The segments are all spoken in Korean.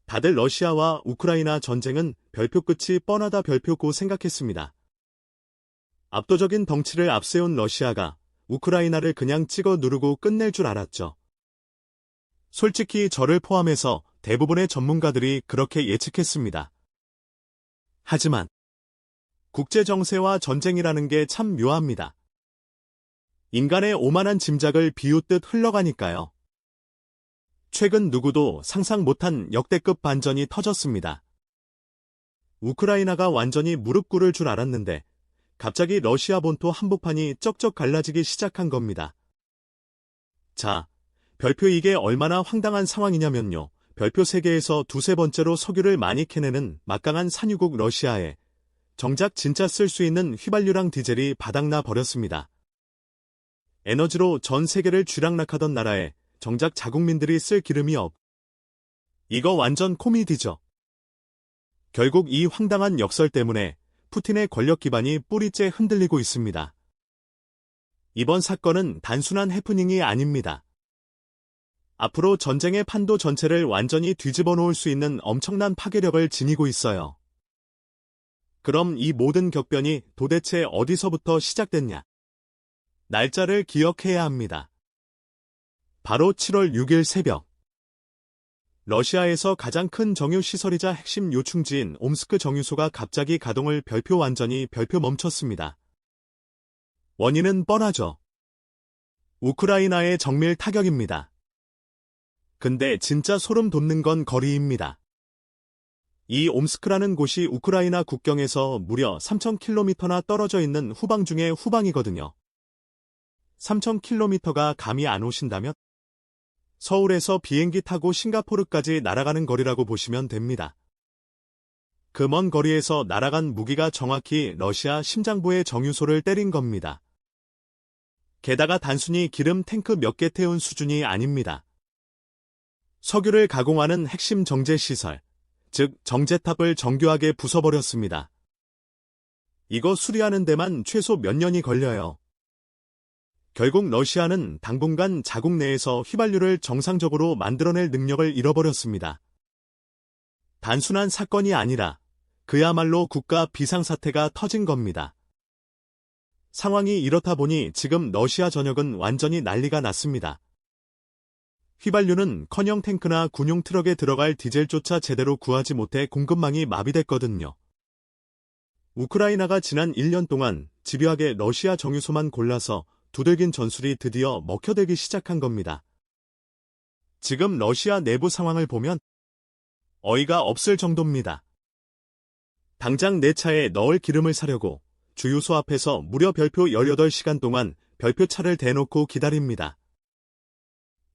다들 러시아와 우크라이나 전쟁은 별표 끝이 뻔하다 별표고 생각했습니다. 압도적인 덩치를 앞세운 러시아가 우크라이나를 그냥 찍어 누르고 끝낼 줄 알았죠. 솔직히 저를 포함해서 대부분의 전문가들이 그렇게 예측했습니다. 하지만 국제 정세와 전쟁이라는 게 참 묘합니다. 인간의 오만한 짐작을 비웃듯 흘러가니까요. 최근 누구도 상상 못한 역대급 반전이 터졌습니다. 우크라이나가 완전히 무릎 꿇을 줄 알았는데 갑자기 러시아 본토 한복판이 쩍쩍 갈라지기 시작한 겁니다. 자, 별표 이게 얼마나 황당한 상황이냐면요. 별표 세계에서 두세 번째로 석유를 많이 캐내는 막강한 산유국 러시아에 정작 진짜 쓸 수 있는 휘발유랑 디젤이 바닥나 버렸습니다. 에너지로 전 세계를 쥐락락하던 나라에 정작 자국민들이 쓸 기름이 없. 이거 완전 코미디죠. 결국 이 황당한 역설 때문에 푸틴의 권력 기반이 뿌리째 흔들리고 있습니다. 이번 사건은 단순한 해프닝이 아닙니다. 앞으로 전쟁의 판도 전체를 완전히 뒤집어 놓을 수 있는 엄청난 파괴력을 지니고 있어요. 그럼 이 모든 격변이 도대체 어디서부터 시작됐냐? 날짜를 기억해야 합니다. 바로 7월 6일 새벽. 러시아에서 가장 큰 정유시설이자 핵심 요충지인 옴스크 정유소가 갑자기 가동을 별표 멈췄습니다. 원인은 뻔하죠. 우크라이나의 정밀 타격입니다. 근데 진짜 소름 돋는 건 거리입니다. 이 옴스크라는 곳이 우크라이나 국경에서 무려 3,000km나 떨어져 있는 후방 중의 후방이거든요. 3,000km가 감이 안 오신다면? 서울에서 비행기 타고 싱가포르까지 날아가는 거리라고 보시면 됩니다. 그 먼 거리에서 날아간 무기가 정확히 러시아 심장부의 정유소를 때린 겁니다. 게다가 단순히 기름 탱크 몇 개 태운 수준이 아닙니다. 석유를 가공하는 핵심 정제시설, 즉 정제탑을 정교하게 부숴버렸습니다. 이거 수리하는 데만 최소 몇 년이 걸려요. 결국 러시아는 당분간 자국 내에서 휘발유를 정상적으로 만들어낼 능력을 잃어버렸습니다. 단순한 사건이 아니라 그야말로 국가 비상사태가 터진 겁니다. 상황이 이렇다 보니 지금 러시아 전역은 완전히 난리가 났습니다. 휘발유는 커녕 탱크나 군용 트럭에 들어갈 디젤조차 제대로 구하지 못해 공급망이 마비됐거든요. 우크라이나가 지난 1년 동안 집요하게 러시아 정유소만 골라서 두들긴 전술이 드디어 먹혀들기 시작한 겁니다. 지금 러시아 내부 상황을 보면 어이가 없을 정도입니다. 당장 내 차에 넣을 기름을 사려고 주유소 앞에서 무려 별표 18시간 동안 별표차를 대놓고 기다립니다.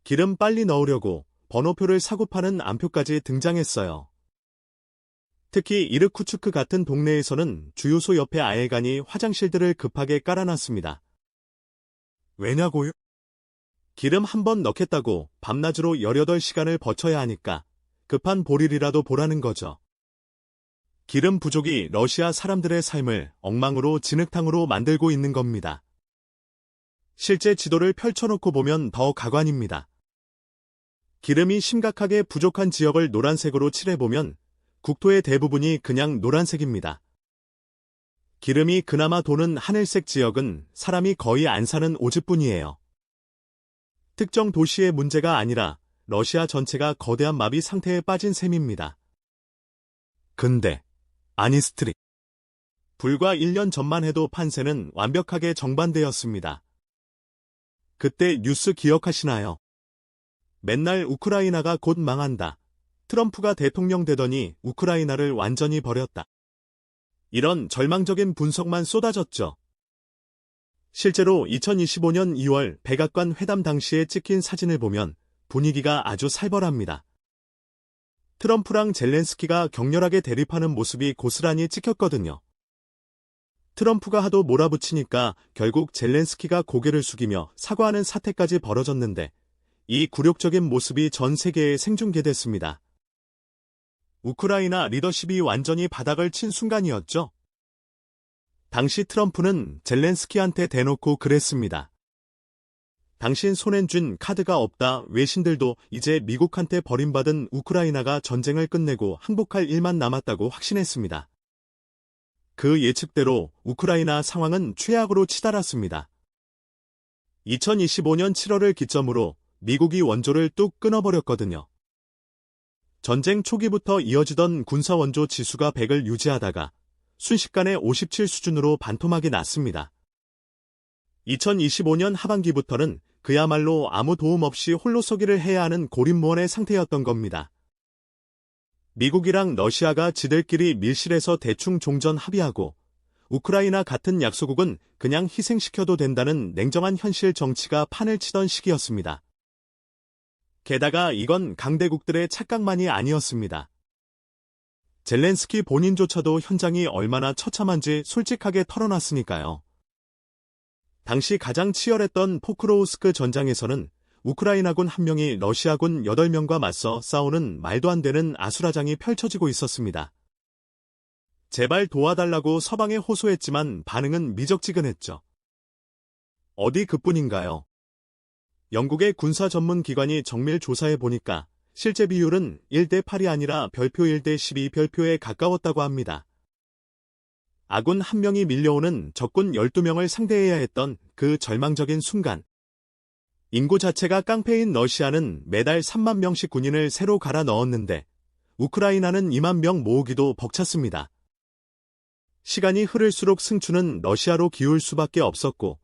기름 빨리 넣으려고 번호표를 사고 파는 암표까지 등장했어요. 특히 이르쿠츠크 같은 동네에서는 주유소 옆에 아예간히 화장실들을 급하게 깔아놨습니다. 왜냐고요? 기름 한 번 넣겠다고 밤낮으로 18시간을 버텨야 하니까 급한 볼일이라도 보라는 거죠. 기름 부족이 러시아 사람들의 삶을 엉망으로 진흙탕으로 만들고 있는 겁니다. 실제 지도를 펼쳐놓고 보면 더 가관입니다. 기름이 심각하게 부족한 지역을 노란색으로 칠해보면 국토의 대부분이 그냥 노란색입니다. 기름이 그나마 도는 하늘색 지역은 사람이 거의 안 사는 오지뿐이에요. 특정 도시의 문제가 아니라 러시아 전체가 거대한 마비 상태에 빠진 셈입니다. 근데 아니스트리 불과 1년 전만 해도 판세는 완벽하게 정반대였습니다. 그때 뉴스 기억하시나요? 맨날 우크라이나가 곧 망한다. 트럼프가 대통령 되더니 우크라이나를 완전히 버렸다. 이런 절망적인 분석만 쏟아졌죠. 실제로 2025년 2월 백악관 회담 당시에 찍힌 사진을 보면 분위기가 아주 살벌합니다. 트럼프랑 젤렌스키가 격렬하게 대립하는 모습이 고스란히 찍혔거든요. 트럼프가 하도 몰아붙이니까 결국 젤렌스키가 고개를 숙이며 사과하는 사태까지 벌어졌는데 이 굴욕적인 모습이 전 세계에 생중계됐습니다. 우크라이나 리더십이 완전히 바닥을 친 순간이었죠. 당시 트럼프는 젤렌스키한테 대놓고 그랬습니다. 당신 손엔 쥔 카드가 없다. 외신들도 이제 미국한테 버림받은 우크라이나가 전쟁을 끝내고 항복할 일만 남았다고 확신했습니다. 그 예측대로 우크라이나 상황은 최악으로 치달았습니다. 2025년 7월을 기점으로 미국이 원조를 뚝 끊어버렸거든요. 전쟁 초기부터 이어지던 군사 원조 지수가 100을 유지하다가 순식간에 57 수준으로 반토막이 났습니다. 2025년 하반기부터는 그야말로 아무 도움 없이 홀로 서기를 해야 하는 고립무원의 상태였던 겁니다. 미국이랑 러시아가 지들끼리 밀실에서 대충 종전 합의하고 우크라이나 같은 약소국은 그냥 희생시켜도 된다는 냉정한 현실 정치가 판을 치던 시기였습니다. 게다가 이건 강대국들의 착각만이 아니었습니다. 젤렌스키 본인조차도 현장이 얼마나 처참한지 솔직하게 털어놨으니까요. 당시 가장 치열했던 포크로우스크 전장에서는 우크라이나군 1명이 러시아군 8명과 맞서 싸우는 말도 안 되는 아수라장이 펼쳐지고 있었습니다. 제발 도와달라고 서방에 호소했지만 반응은 미적지근했죠. 어디 그뿐인가요? 영국의 군사 전문 기관이 정밀 조사해 보니까 실제 비율은 1대 8이 아니라 별표 1대 12 별표에 가까웠다고 합니다. 아군 1명이 밀려오는 적군 12명을 상대해야 했던 그 절망적인 순간. 인구 자체가 깡패인 러시아는 매달 3만 명씩 군인을 새로 갈아 넣었는데 우크라이나는 2만 명 모으기도 벅찼습니다. 시간이 흐를수록 승추는 러시아로 기울 수밖에 없었고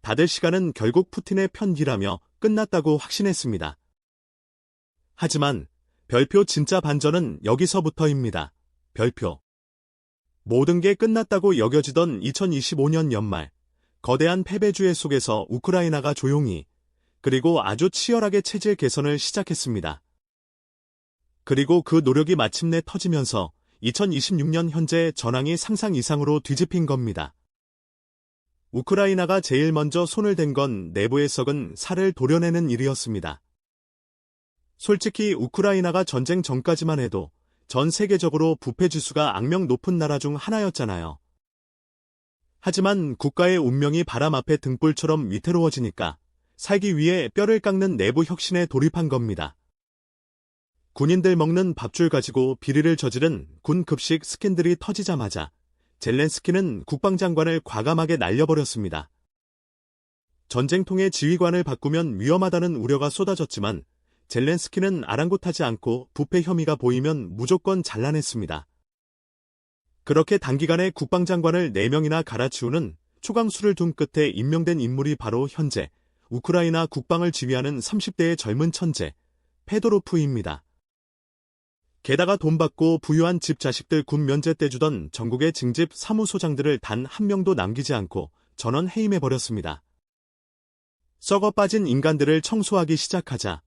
다들 시간은 결국 푸틴의 편이라며 끝났다고 확신했습니다. 하지만 별표 진짜 반전은 여기서부터입니다. 별표. 모든 게 끝났다고 여겨지던 2025년 연말, 거대한 패배주의 속에서 우크라이나가 조용히 그리고 아주 치열하게 체질 개선을 시작했습니다. 그리고 그 노력이 마침내 터지면서 2026년 현재 전황이 상상 이상으로 뒤집힌 겁니다. 우크라이나가 제일 먼저 손을 댄 건 내부의 썩은 살을 도려내는 일이었습니다. 솔직히 우크라이나가 전쟁 전까지만 해도 전 세계적으로 부패 지수가 악명 높은 나라 중 하나였잖아요. 하지만 국가의 운명이 바람 앞에 등불처럼 위태로워지니까 살기 위해 뼈를 깎는 내부 혁신에 돌입한 겁니다. 군인들 먹는 밥줄 가지고 비리를 저지른 군 급식 스캔들이 터지자마자 젤렌스키는 국방장관을 과감하게 날려버렸습니다. 전쟁통의 지휘관을 바꾸면 위험하다는 우려가 쏟아졌지만 젤렌스키는 아랑곳하지 않고 부패 혐의가 보이면 무조건 잘라냈습니다. 그렇게 단기간에 국방장관을 4명이나 갈아치우는 초강수를 둔 끝에 임명된 인물이 바로 현재 우크라이나 국방을 지휘하는 30대의 젊은 천재 페도로프입니다. 게다가 돈 받고 부유한 집 자식들 군 면제 떼주던 전국의 징집 사무소장들을 단 한 명도 남기지 않고 전원 해임해버렸습니다. 썩어 빠진 인간들을 청소하기 시작하자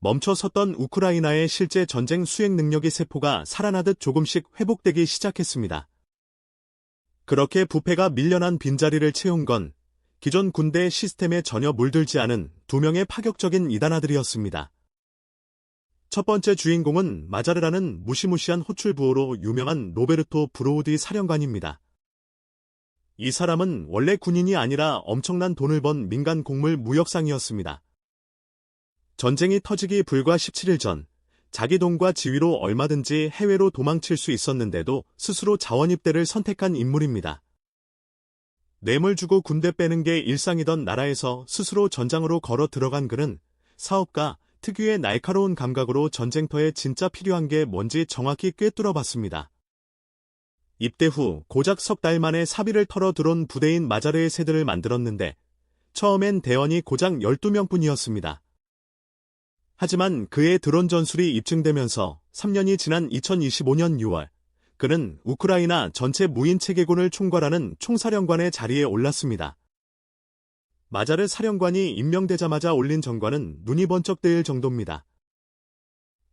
멈춰 섰던 우크라이나의 실제 전쟁 수행 능력의 세포가 살아나듯 조금씩 회복되기 시작했습니다. 그렇게 부패가 밀려난 빈자리를 채운 건 기존 군대 시스템에 전혀 물들지 않은 2명의 파격적인 이단아들이었습니다. 첫 번째 주인공은 마자르라는 무시무시한 호출부호로 유명한 로베르토 브로우디 사령관입니다. 이 사람은 원래 군인이 아니라 엄청난 돈을 번 민간 곡물 무역상이었습니다. 전쟁이 터지기 불과 17일 전 자기 돈과 지위로 얼마든지 해외로 도망칠 수 있었는데도 스스로 자원입대를 선택한 인물입니다. 뇌물 주고 군대 빼는 게 일상이던 나라에서 스스로 전장으로 걸어 들어간 그는 사업가 특유의 날카로운 감각으로 전쟁터에 진짜 필요한 게 뭔지 정확히 꿰뚫어봤습니다. 입대 후 고작 석 달 만에 사비를 털어 들어온 부대인 마자르의 세대를 만들었는데 처음엔 대원이 고작 12명뿐이었습니다. 하지만 그의 드론 전술이 입증되면서 3년이 지난 2025년 6월 그는 우크라이나 전체 무인체계군을 총괄하는 총사령관의 자리에 올랐습니다. 마자르 사령관이 임명되자마자 올린 정관은 눈이 번쩍 뜨일 정도입니다.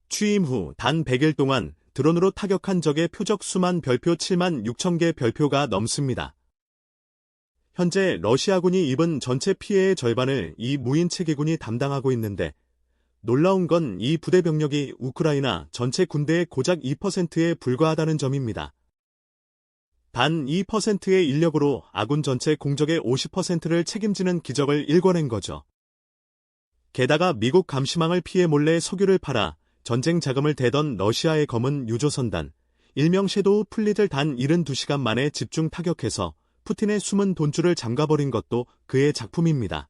취임 후 단 100일 동안 드론으로 타격한 적의 표적 수만 별표 7만 6천 개 별표가 넘습니다. 현재 러시아군이 입은 전체 피해의 절반을 이 무인체계군이 담당하고 있는데 놀라운 건 이 부대 병력이 우크라이나 전체 군대의 고작 2%에 불과하다는 점입니다. 단 2%의 인력으로 아군 전체 공적의 50%를 책임지는 기적을 일궈낸 거죠. 게다가 미국 감시망을 피해 몰래 석유를 팔아 전쟁 자금을 대던 러시아의 검은 유조선단, 일명 섀도우 플릿을 단 72시간 만에 집중 타격해서 푸틴의 숨은 돈줄을 잠가버린 것도 그의 작품입니다.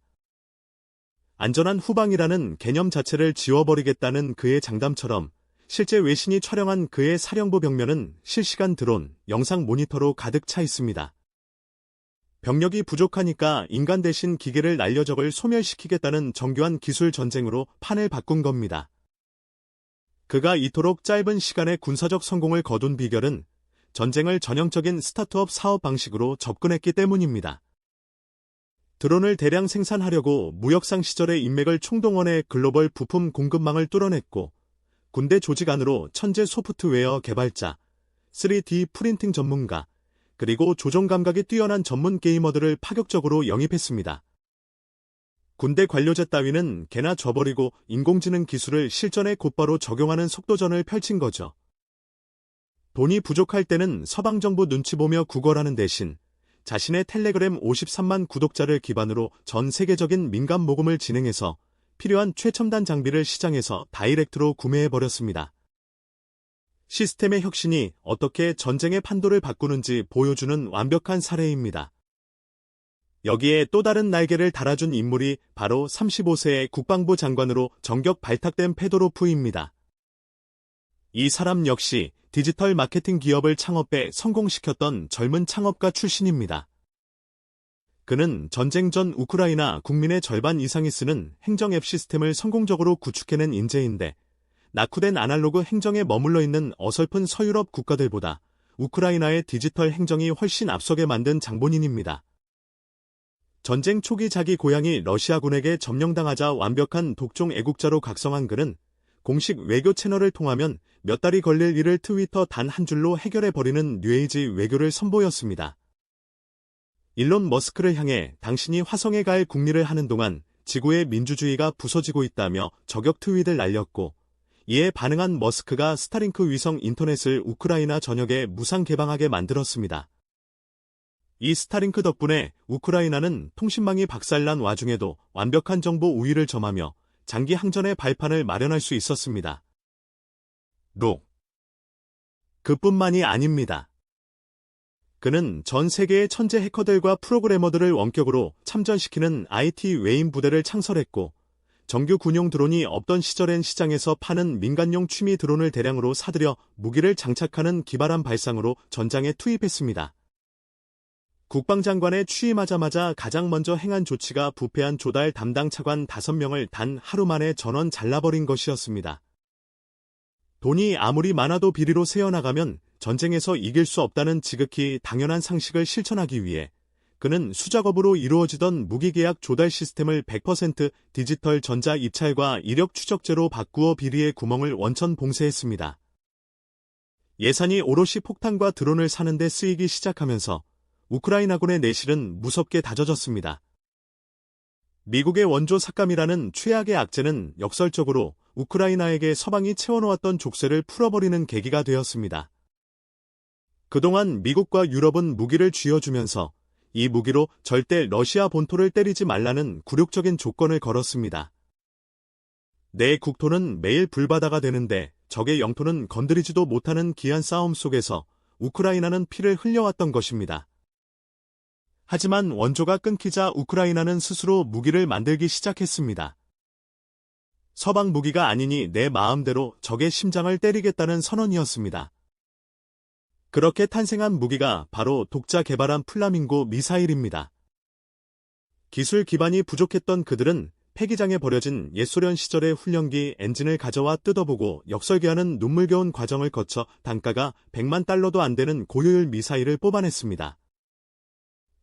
안전한 후방이라는 개념 자체를 지워버리겠다는 그의 장담처럼 실제 외신이 촬영한 그의 사령부 벽면은 실시간 드론, 영상 모니터로 가득 차 있습니다. 병력이 부족하니까 인간 대신 기계를 날려 적을 소멸시키겠다는 정교한 기술 전쟁으로 판을 바꾼 겁니다. 그가 이토록 짧은 시간에 군사적 성공을 거둔 비결은 전쟁을 전형적인 스타트업 사업 방식으로 접근했기 때문입니다. 드론을 대량 생산하려고 무역상 시절의 인맥을 총동원해 글로벌 부품 공급망을 뚫어냈고 군대 조직 안으로 천재 소프트웨어 개발자, 3D 프린팅 전문가, 그리고 조종 감각이 뛰어난 전문 게이머들을 파격적으로 영입했습니다. 군대 관료제 따위는 개나 줘버리고 인공지능 기술을 실전에 곧바로 적용하는 속도전을 펼친 거죠. 돈이 부족할 때는 서방정부 눈치 보며 구걸하는 대신 자신의 텔레그램 53만 구독자를 기반으로 전 세계적인 민간 모금을 진행해서 필요한 최첨단 장비를 시장에서 다이렉트로 구매해버렸습니다. 시스템의 혁신이 어떻게 전쟁의 판도를 바꾸는지 보여주는 완벽한 사례입니다. 여기에 또 다른 날개를 달아준 인물이 바로 35세의 국방부 장관으로 전격 발탁된 페도로프입니다. 이 사람 역시 디지털 마케팅 기업을 창업해 성공시켰던 젊은 창업가 출신입니다. 그는 전쟁 전 우크라이나 국민의 절반 이상이 쓰는 행정 앱 시스템을 성공적으로 구축해낸 인재인데 낙후된 아날로그 행정에 머물러 있는 어설픈 서유럽 국가들보다 우크라이나의 디지털 행정이 훨씬 앞서게 만든 장본인입니다. 전쟁 초기 자기 고향이 러시아군에게 점령당하자 완벽한 독종 애국자로 각성한 그는 공식 외교 채널을 통하면 몇 달이 걸릴 일을 트위터 단 한 줄로 해결해버리는 뉴에이지 외교를 선보였습니다. 일론 머스크를 향해 당신이 화성에 갈 궁리를 하는 동안 지구의 민주주의가 부서지고 있다며 저격 트윗을 날렸고 이에 반응한 머스크가 스타링크 위성 인터넷을 우크라이나 전역에 무상 개방하게 만들었습니다. 이 스타링크 덕분에 우크라이나는 통신망이 박살난 와중에도 완벽한 정보 우위를 점하며 장기 항전의 발판을 마련할 수 있었습니다. 그뿐만이 아닙니다. 그는 전 세계의 천재 해커들과 프로그래머들을 원격으로 참전시키는 IT 외인 부대를 창설했고 정규 군용 드론이 없던 시절엔 시장에서 파는 민간용 취미 드론을 대량으로 사들여 무기를 장착하는 기발한 발상으로 전장에 투입했습니다. 국방장관에 취임하자마자 가장 먼저 행한 조치가 부패한 조달 담당 차관 5명을 단 하루 만에 전원 잘라버린 것이었습니다. 돈이 아무리 많아도 비리로 새어나가면 전쟁에서 이길 수 없다는 지극히 당연한 상식을 실천하기 위해 그는 수작업으로 이루어지던 무기계약 조달 시스템을 100% 디지털 전자 입찰과 이력 추적제로 바꾸어 비리의 구멍을 원천 봉쇄했습니다. 예산이 오롯이 폭탄과 드론을 사는 데 쓰이기 시작하면서 우크라이나군의 내실은 무섭게 다져졌습니다. 미국의 원조 삭감이라는 최악의 악재는 역설적으로 우크라이나에게 서방이 채워놓았던 족쇄를 풀어버리는 계기가 되었습니다. 그동안 미국과 유럽은 무기를 쥐어주면서 이 무기로 절대 러시아 본토를 때리지 말라는 굴욕적인 조건을 걸었습니다. 내 국토는 매일 불바다가 되는데 적의 영토는 건드리지도 못하는 기한 싸움 속에서 우크라이나는 피를 흘려왔던 것입니다. 하지만 원조가 끊기자 우크라이나는 스스로 무기를 만들기 시작했습니다. 서방 무기가 아니니 내 마음대로 적의 심장을 때리겠다는 선언이었습니다. 그렇게 탄생한 무기가 바로 독자 개발한 플라밍고 미사일입니다. 기술 기반이 부족했던 그들은 폐기장에 버려진 옛소련 시절의 훈련기 엔진을 가져와 뜯어보고 역설계하는 눈물겨운 과정을 거쳐 단가가 100만 달러도 안 되는 고효율 미사일을 뽑아냈습니다.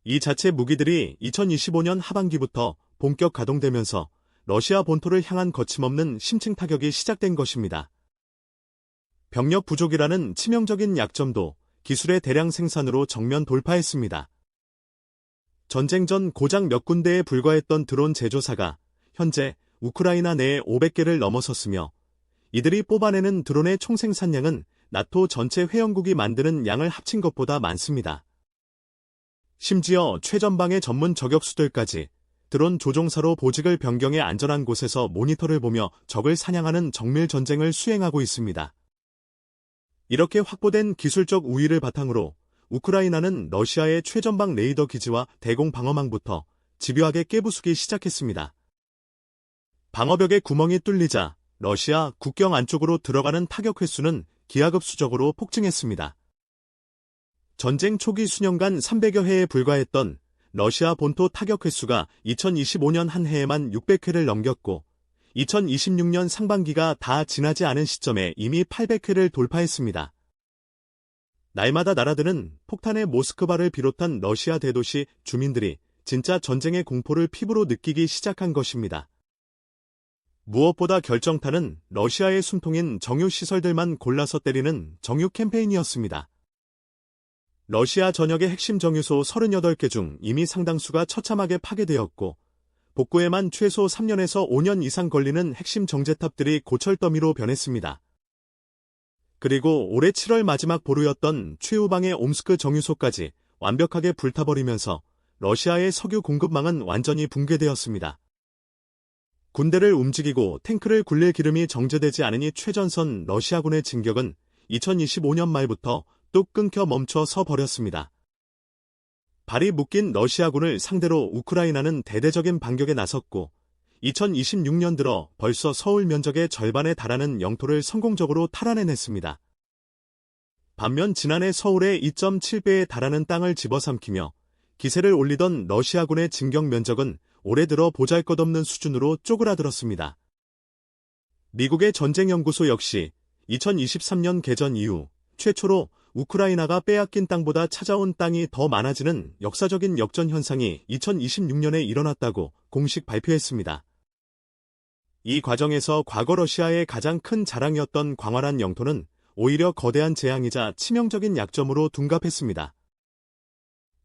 이 자체 무기들이 2025년 하반기부터 본격 가동되면서 러시아 본토를 향한 거침없는 심층 타격이 시작된 것입니다. 병력 부족이라는 치명적인 약점도 기술의 대량 생산으로 정면 돌파했습니다. 전쟁 전 고작 몇 군데에 불과했던 드론 제조사가 현재 우크라이나 내에 500개를 넘어섰으며 이들이 뽑아내는 드론의 총 생산량은 나토 전체 회원국이 만드는 양을 합친 것보다 많습니다. 심지어 최전방의 전문 저격수들까지 드론 조종사로 보직을 변경해 안전한 곳에서 모니터를 보며 적을 사냥하는 정밀 전쟁을 수행하고 있습니다. 이렇게 확보된 기술적 우위를 바탕으로 우크라이나는 러시아의 최전방 레이더 기지와 대공 방어망부터 집요하게 깨부수기 시작했습니다. 방어벽에 구멍이 뚫리자 러시아 국경 안쪽으로 들어가는 타격 횟수는 기하급수적으로 폭증했습니다. 전쟁 초기 수년간 300여 회에 불과했던 러시아 본토 타격 횟수가 2025년 한 해에만 600회를 넘겼고 2026년 상반기가 다 지나지 않은 시점에 이미 800회를 돌파했습니다. 날마다 날아드는 폭탄의 모스크바를 비롯한 러시아 대도시 주민들이 진짜 전쟁의 공포를 피부로 느끼기 시작한 것입니다. 무엇보다 결정타는 러시아의 숨통인 정유시설들만 골라서 때리는 정유 캠페인이었습니다. 러시아 전역의 핵심 정유소 38개 중 이미 상당수가 처참하게 파괴되었고 복구에만 최소 3년에서 5년 이상 걸리는 핵심 정제탑들이 고철더미로 변했습니다. 그리고 올해 7월 마지막 보루였던 최후방의 옴스크 정유소까지 완벽하게 불타버리면서 러시아의 석유 공급망은 완전히 붕괴되었습니다. 군대를 움직이고 탱크를 굴릴 기름이 정제되지 않으니 최전선 러시아군의 진격은 2025년 말부터 뚝 끊겨 멈춰서 버렸습니다. 발이 묶인 러시아군을 상대로 우크라이나는 대대적인 반격에 나섰고 2026년 들어 벌써 서울 면적의 절반에 달하는 영토를 성공적으로 탈환해냈습니다. 반면 지난해 서울의 2.7배에 달하는 땅을 집어삼키며 기세를 올리던 러시아군의 진격 면적은 올해 들어 보잘것없는 수준으로 쪼그라들었습니다. 미국의 전쟁연구소 역시 2023년 개전 이후 최초로 우크라이나가 빼앗긴 땅보다 찾아온 땅이 더 많아지는 역사적인 역전 현상이 2026년에 일어났다고 공식 발표했습니다. 이 과정에서 과거 러시아의 가장 큰 자랑이었던 광활한 영토는 오히려 거대한 재앙이자 치명적인 약점으로 둔갑했습니다.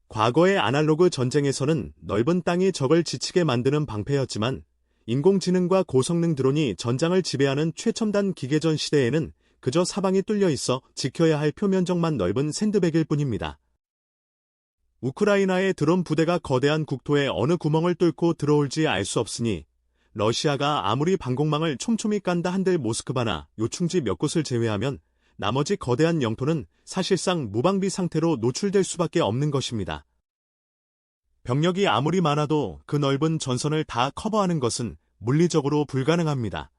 과거의 아날로그 전쟁에서는 넓은 땅이 적을 지치게 만드는 방패였지만 인공지능과 고성능 드론이 전장을 지배하는 최첨단 기계전 시대에는 그저 사방이 뚫려 있어 지켜야 할 표면적만 넓은 샌드백일 뿐입니다. 우크라이나의 드론 부대가 거대한 국토에 어느 구멍을 뚫고 들어올지 알 수 없으니 러시아가 아무리 방공망을 촘촘히 깐다 한들 모스크바나 요충지 몇 곳을 제외하면 나머지 거대한 영토는 사실상 무방비 상태로 노출될 수밖에 없는 것입니다. 병력이 아무리 많아도 그 넓은 전선을 다 커버하는 것은 물리적으로 불가능합니다.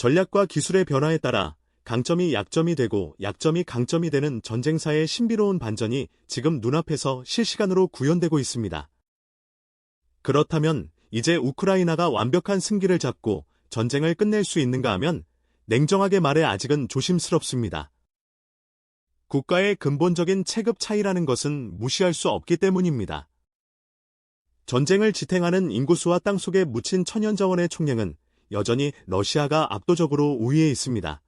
전략과 기술의 변화에 따라 강점이 약점이 되고 약점이 강점이 되는 전쟁사의 신비로운 반전이 지금 눈앞에서 실시간으로 구현되고 있습니다. 그렇다면 이제 우크라이나가 완벽한 승기를 잡고 전쟁을 끝낼 수 있는가 하면 냉정하게 말해 아직은 조심스럽습니다. 국가의 근본적인 체급 차이라는 것은 무시할 수 없기 때문입니다. 전쟁을 지탱하는 인구수와 땅속에 묻힌 천연자원의 총량은 여전히 러시아가 압도적으로 우위에 있습니다.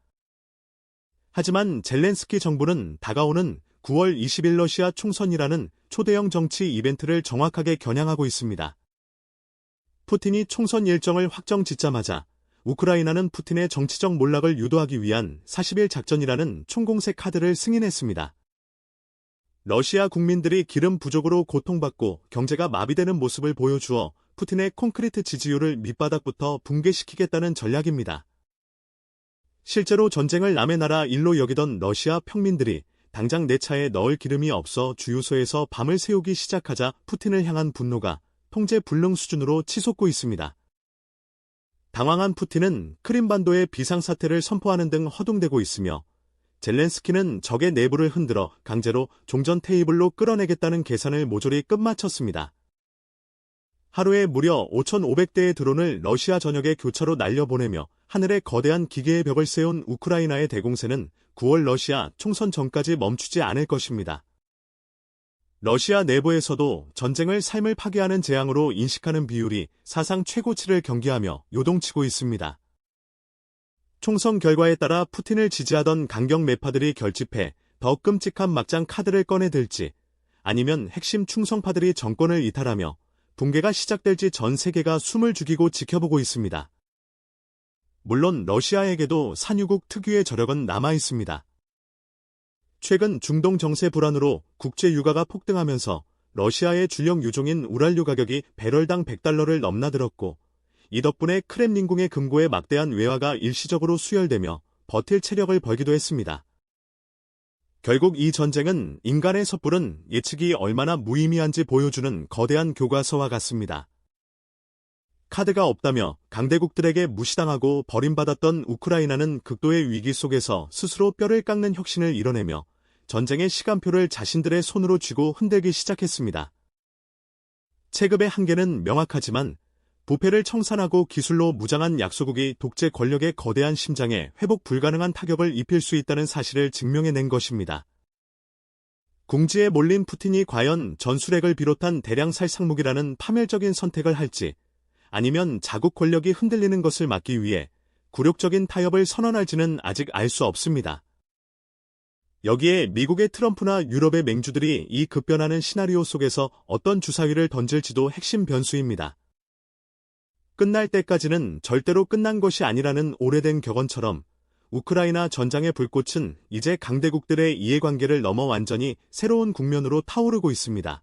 하지만 젤렌스키 정부는 다가오는 9월 20일 러시아 총선이라는 초대형 정치 이벤트를 정확하게 겨냥하고 있습니다. 푸틴이 총선 일정을 확정 짓자마자 우크라이나는 푸틴의 정치적 몰락을 유도하기 위한 40일 작전이라는 총공세 카드를 승인했습니다. 러시아 국민들이 기름 부족으로 고통받고 경제가 마비되는 모습을 보여주어 푸틴의 콘크리트 지지율을 밑바닥부터 붕괴시키겠다는 전략입니다. 실제로 전쟁을 남의 나라 일로 여기던 러시아 평민들이 당장 내 차에 넣을 기름이 없어 주유소에서 밤을 새우기 시작하자 푸틴을 향한 분노가 통제 불능 수준으로 치솟고 있습니다. 당황한 푸틴은 크림반도의 비상사태를 선포하는 등 허둥대고 있으며 젤렌스키는 적의 내부를 흔들어 강제로 종전 테이블로 끌어내겠다는 계산을 모조리 끝마쳤습니다. 하루에 무려 5,500대의 드론을 러시아 전역의 교차로 날려보내며 하늘에 거대한 기계의 벽을 세운 우크라이나의 대공세는 9월 러시아 총선 전까지 멈추지 않을 것입니다. 러시아 내부에서도 전쟁을 삶을 파괴하는 재앙으로 인식하는 비율이 사상 최고치를 경기하며 요동치고 있습니다. 총선 결과에 따라 푸틴을 지지하던 강경 매파들이 결집해 더 끔찍한 막장 카드를 꺼내들지 아니면 핵심 충성파들이 정권을 이탈하며 붕괴가 시작될지 전 세계가 숨을 죽이고 지켜보고 있습니다. 물론 러시아에게도 산유국 특유의 저력은 남아있습니다. 최근 중동 정세 불안으로 국제 유가가 폭등하면서 러시아의 주력 유종인 우랄류 가격이 배럴당 100달러를 넘나들었고, 이 덕분에 크렘린궁의 금고에 막대한 외화가 일시적으로 수혈되며 버틸 체력을 벌기도 했습니다. 결국 이 전쟁은 인간의 섣부른 예측이 얼마나 무의미한지 보여주는 거대한 교과서와 같습니다. 카드가 없다며 강대국들에게 무시당하고 버림받았던 우크라이나는 극도의 위기 속에서 스스로 뼈를 깎는 혁신을 이뤄내며 전쟁의 시간표를 자신들의 손으로 쥐고 흔들기 시작했습니다. 체급의 한계는 명확하지만 부패를 청산하고 기술로 무장한 약소국이 독재 권력의 거대한 심장에 회복 불가능한 타격을 입힐 수 있다는 사실을 증명해낸 것입니다. 궁지에 몰린 푸틴이 과연 전술핵을 비롯한 대량살 상무기라는 파멸적인 선택을 할지, 아니면 자국 권력이 흔들리는 것을 막기 위해 굴욕적인 타협을 선언할지는 아직 알 수 없습니다. 여기에 미국의 트럼프나 유럽의 맹주들이 이 급변하는 시나리오 속에서 어떤 주사위를 던질지도 핵심 변수입니다. 끝날 때까지는 절대로 끝난 것이 아니라는 오래된 격언처럼 우크라이나 전장의 불꽃은 이제 강대국들의 이해관계를 넘어 완전히 새로운 국면으로 타오르고 있습니다.